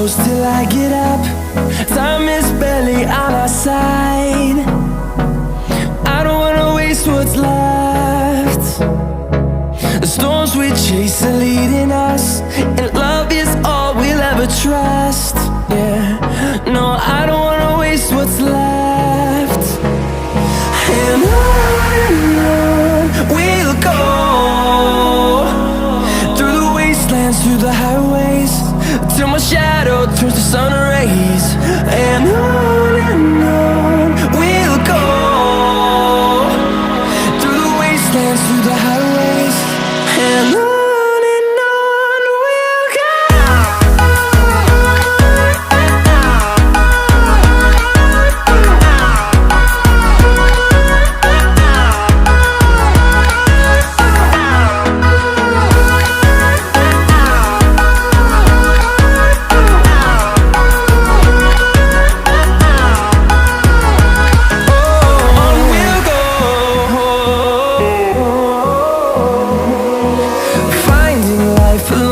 close till I get up. Time is barely on our side. I don't wanna waste what's left. The storms we chase are leading us, and love is all we'll ever trust. Yeah, no, I don't wanna waste what's left. And on we'll go, through the wastelands, through the highways, till my shadow turns to sun rays. And on we'll go, through the wastelands, through the highways, and on. Finding life alone.